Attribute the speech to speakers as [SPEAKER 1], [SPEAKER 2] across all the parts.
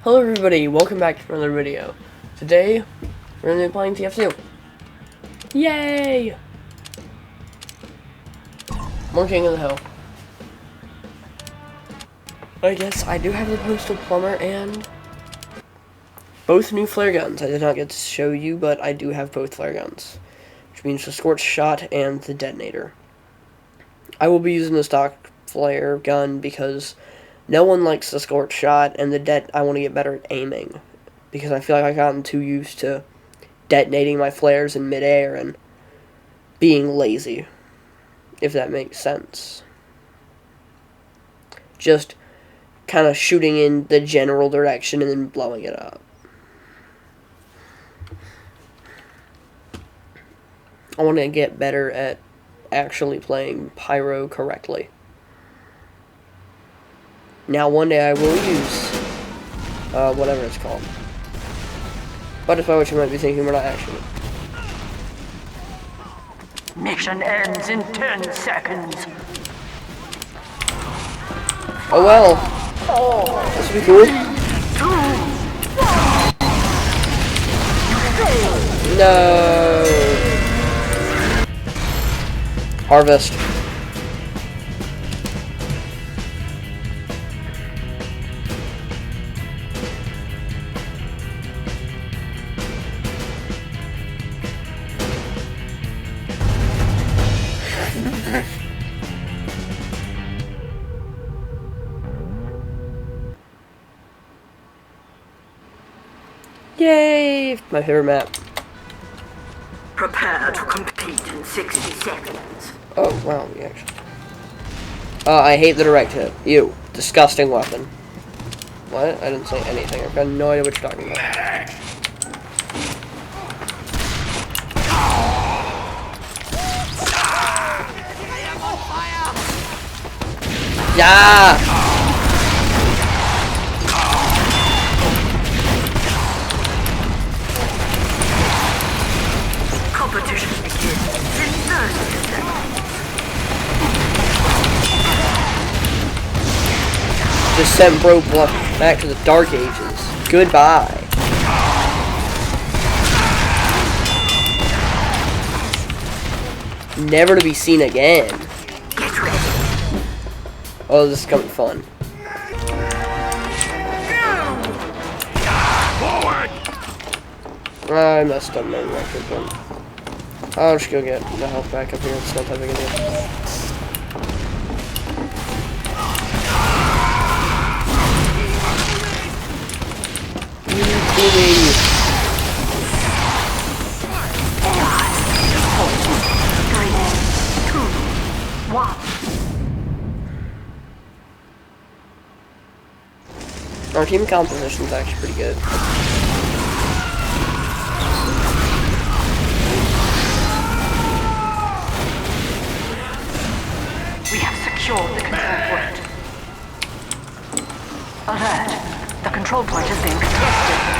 [SPEAKER 1] Hello everybody, welcome back to another video. Today, we're going to be playing tf2. Yay! More King of the Hill. I guess I do have the Postal Plumber and both new flare guns. I did not get to show you, but I do have both flare guns. Which means the Scorched Shot and the Detonator. I will be using the stock flare gun because no one likes the Scorched Shot, and I want to get better at aiming. Because I feel like I've gotten too used to detonating my flares in midair and being lazy. If that makes sense. Just kind of shooting in the general direction and then blowing it up. I want to get better at actually playing Pyro correctly. Now one day I will use whatever it's called. But if I what you might be thinking, we're not actually.
[SPEAKER 2] Mission ends in 10 seconds.
[SPEAKER 1] Oh well. This will be cool. No. Harvest. Yay! My favorite map.
[SPEAKER 2] Prepare to compete in 60 seconds.
[SPEAKER 1] Oh, wow, we actually. I hate the direct hit. Ew. Disgusting weapon. What? I didn't say anything. I've got no idea what you're talking about. Yeah!
[SPEAKER 2] Competition begins in 30 seconds.
[SPEAKER 1] Just sent bro back to the Dark Ages. Goodbye. Never to be seen again.
[SPEAKER 2] Get ready.
[SPEAKER 1] Oh, this is coming fun. I messed up my record, but I'll just go get the health back up here. It's not that big a deal. Our team composition is actually pretty good.
[SPEAKER 2] We have secured the control point. Alert! The control point is being contested.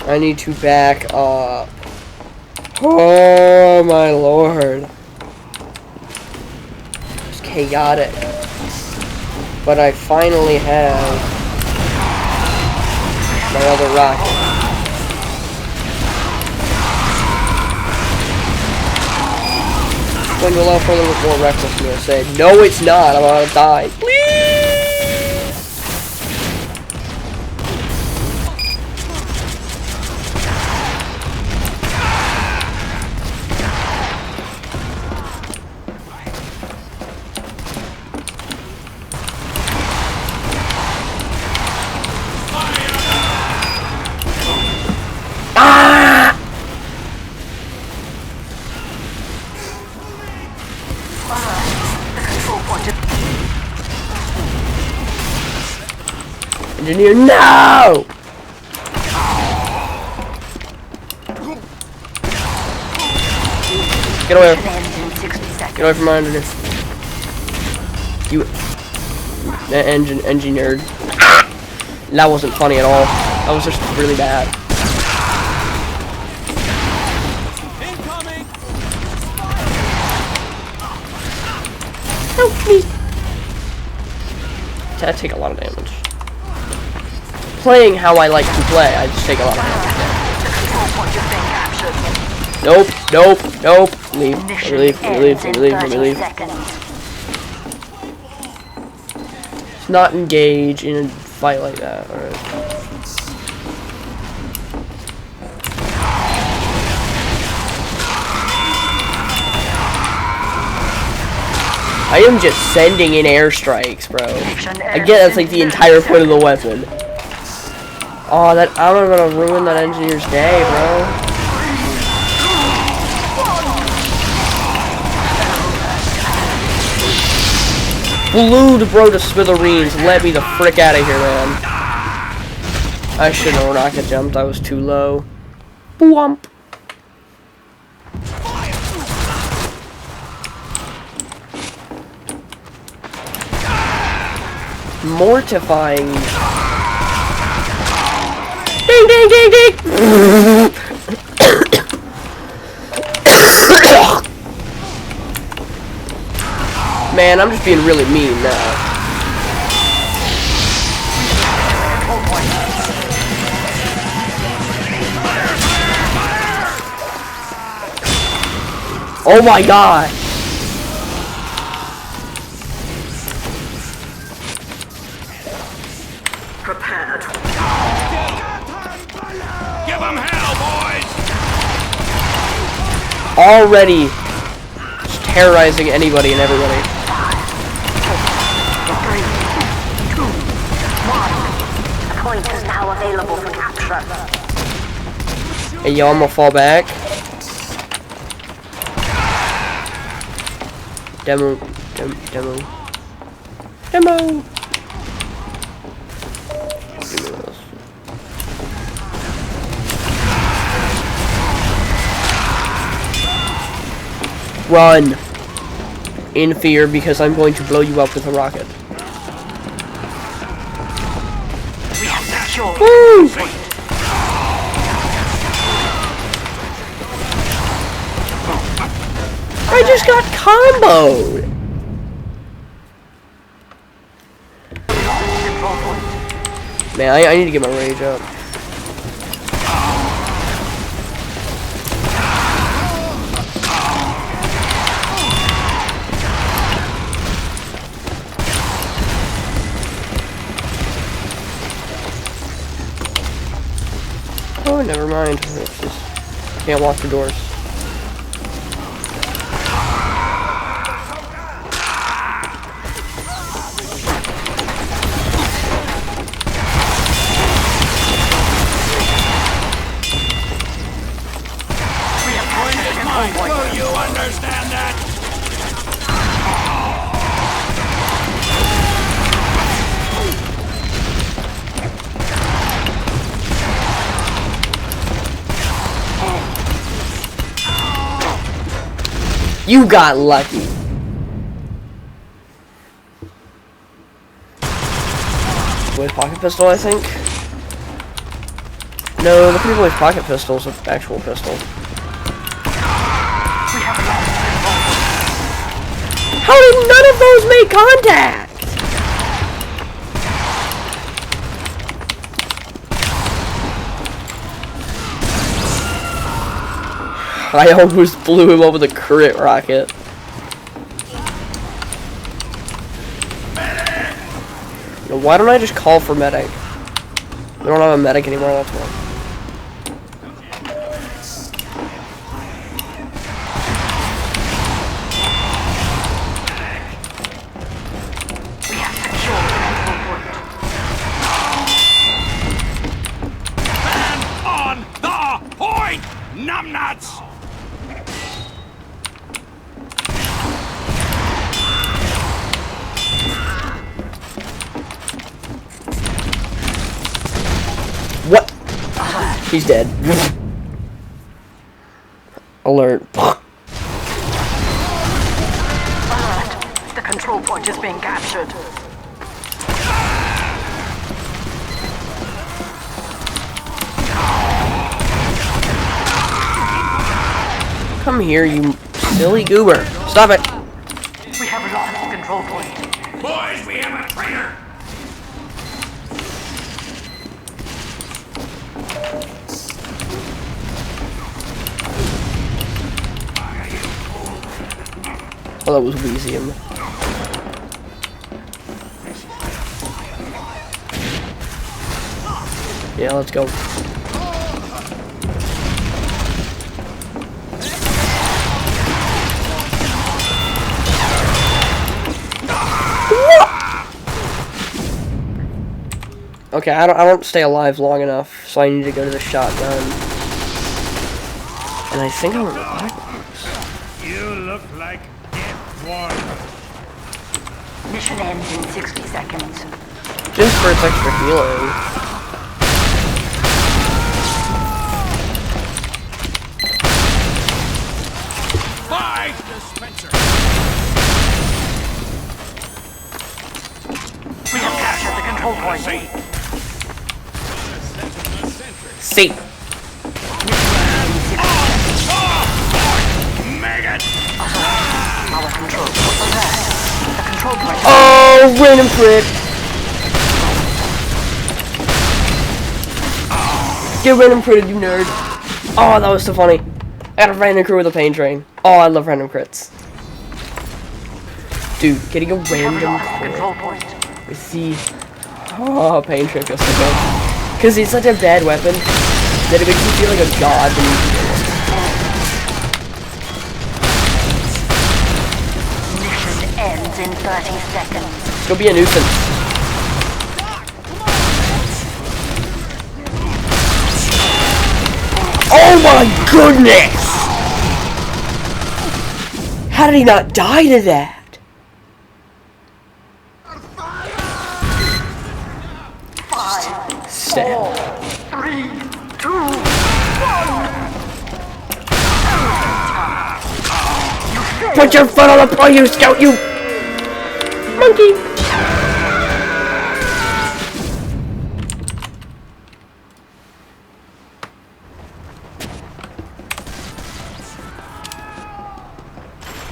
[SPEAKER 1] I need to back up. Oh my lord. It's chaotic. But I finally have my other rocket. Going to allow for a little bit more recklessness. Say, no it's not, I'm about to die. Please! Engineer, no! Get away. Get away from my engineer. You... That engineer. That wasn't funny at all. That was just really bad. Help me! I take a lot of damage. Playing how I like to play, I just take a lot of damage. Nope, nope, nope. Leave, leave, leave, leave, leave. Let's not engage in a fight like that, alright. I am just sending in airstrikes, bro. I get that's like the entire point of the weapon. Oh, that I'm gonna ruin that engineer's day, bro. Blew the bro to smithereens. Let me the frick out of here, man. I shouldn't have rocket jumped. I was too low. Boomp. Mortifying. Ding, ding, ding, ding. Man, I'm just being really mean now. Oh my god.
[SPEAKER 3] Prepared.
[SPEAKER 4] Give them hell, boys!
[SPEAKER 1] Already just terrorizing anybody and everybody.
[SPEAKER 2] 3, 2, 1. The point is now available for capture.
[SPEAKER 1] Hey, yo, I'm gonna fall back. Demo. Demo. Demo. Give me this. Run. In fear, because I'm going to blow you up with a rocket.
[SPEAKER 2] We have secured.
[SPEAKER 1] Woo! I just got comboed! Man, I need to get my rage up. Oh, never mind. It's just can't lock the doors.
[SPEAKER 4] Do you understand that?
[SPEAKER 1] You got lucky. With pocket pistol, I think. No, the people with pocket pistols with actual pistol. How did none of those make contact? I almost blew him up with a crit rocket. Now, why don't I just call for medic? We don't have a medic anymore, that's why.
[SPEAKER 4] Numbnuts!
[SPEAKER 1] He's dead. Alert.
[SPEAKER 2] Alert. The control point is being captured.
[SPEAKER 1] Come here, you silly goober. Stop it.
[SPEAKER 2] We have lost the control point.
[SPEAKER 4] Boys, we have a traitor.
[SPEAKER 1] Oh, that was Weezium. Yeah, let's go. Okay, I don't stay alive long enough, so I need to go to the shotgun. And I think I went backwards.
[SPEAKER 4] You look like dead one.
[SPEAKER 2] Mission ends in 60 seconds.
[SPEAKER 1] Just for its extra healing.
[SPEAKER 4] Fight dispenser.
[SPEAKER 2] We have captured the control point.
[SPEAKER 1] Safe.
[SPEAKER 4] Maggot.
[SPEAKER 2] Our control point. Alert. The control point.
[SPEAKER 1] Oh, random crit. Get random critted, you nerd. Oh, that was so funny. I got a random crit with a pain train. Oh, I love random crits. Dude, getting a random crit
[SPEAKER 2] Control point.
[SPEAKER 1] with the... Oh, pain train feels so good. Because it's such a bad weapon that it makes you feel like a god when you do it.
[SPEAKER 2] Mission ends in 30 seconds.
[SPEAKER 1] Go be a nuisance. Oh my goodness! How did he not die to that? Stab.
[SPEAKER 2] 3, 2, 1.
[SPEAKER 1] Put your foot on the plane, you scout, you monkey!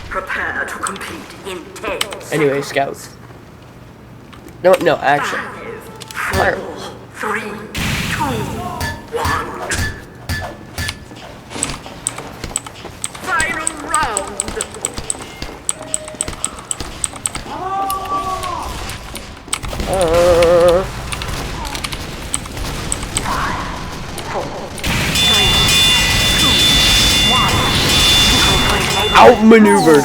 [SPEAKER 2] Prepare to compete in 10 seconds.
[SPEAKER 1] Anyway, scouts. No, action.
[SPEAKER 2] 5, 4, 3, 2, 1. Final round.
[SPEAKER 1] Outmaneuvered.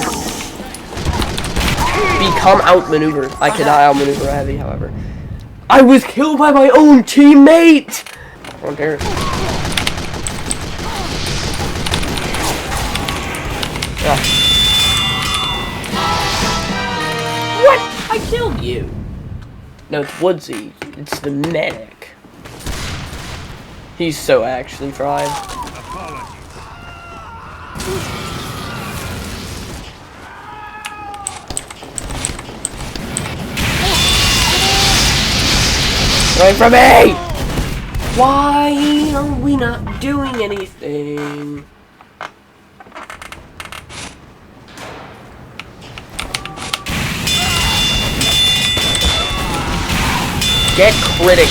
[SPEAKER 1] Become outmaneuvered. I cannot outmaneuver Heavy, however. I was killed by my own teammate! Oh, dare it. Yeah. What? I killed you. No, it's Woodsy. It's the medic. He's so actually tried. Away from me! Why are we not doing anything? Get critic.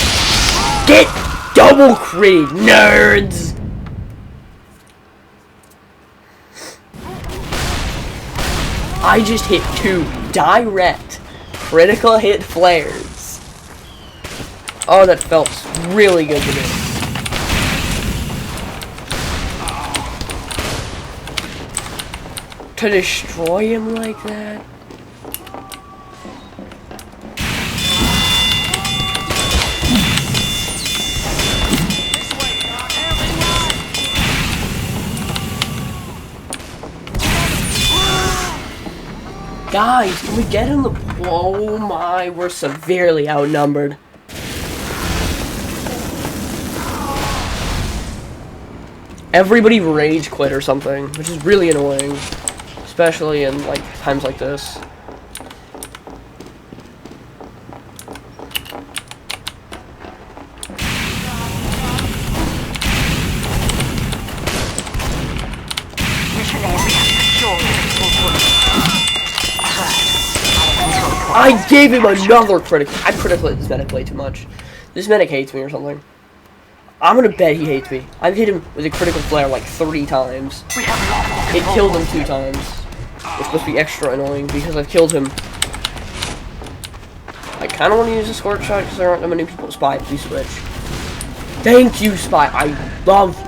[SPEAKER 1] Get double critted, nerds! I just hit 2 direct critical hit flares. Oh, that felt really good to me. To destroy him like that? Guys, can we get in the... Oh my, we're severely outnumbered. everybody rage quit or something, which is really annoying, especially in like times like this. I gave him another critical. I critical hit this medic way too much. This medic hates me or something. I'm gonna bet he hates me. I've hit him with a critical flare like 30 times. It killed him 2 times. It's supposed to be extra annoying because I've killed him. I kind of want to use a scorch shot because there aren't that many people. Spy, please switch. Thank you, Spy. I love.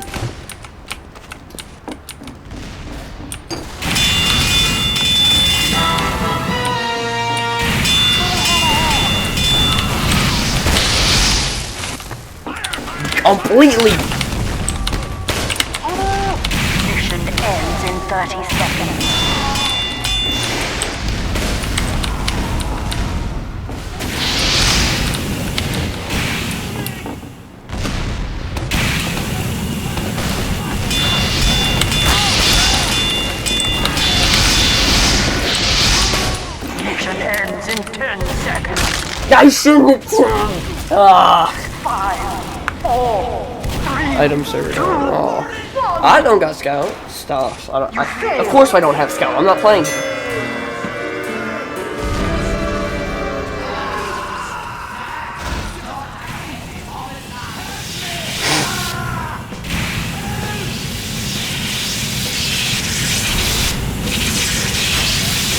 [SPEAKER 1] Completely.
[SPEAKER 2] Mission ends in 30 seconds. Mission ends in 10 seconds.
[SPEAKER 1] I shouldn't. Ah.
[SPEAKER 2] 5, 4, 3,
[SPEAKER 1] Item server. Oh. I don't got scout. Stop. Of course I don't have scout. I'm not playing him.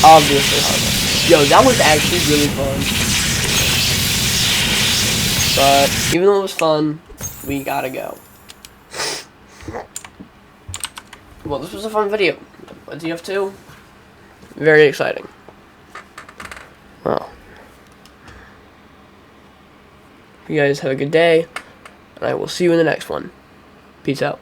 [SPEAKER 1] Obviously harmless. Yo, that was actually really fun. But even though it was fun, we gotta go. Well, this was a fun video. tf2, very exciting. Well, you guys have a good day, and I will see you in the next one. Peace out.